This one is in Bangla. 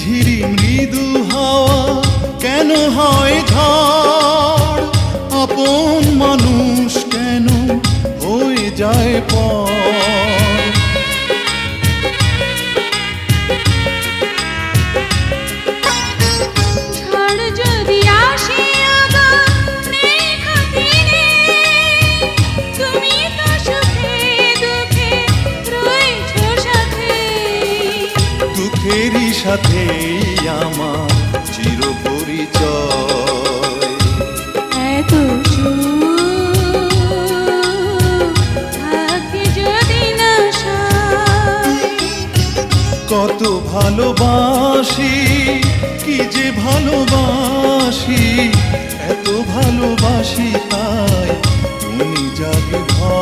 ঝিরি মৃদু হাওয়া কেন হয় ঝড়, আপন মানুষ কেন হয়ে যায় পর। দুঃখেরই সাথে আমার চির পরিচয়। এত থাকে যদি না কত ভালোবাসি, কি যে ভালোবাসি, এত ভালোবাসি তাই তুমি জাগে ভয়।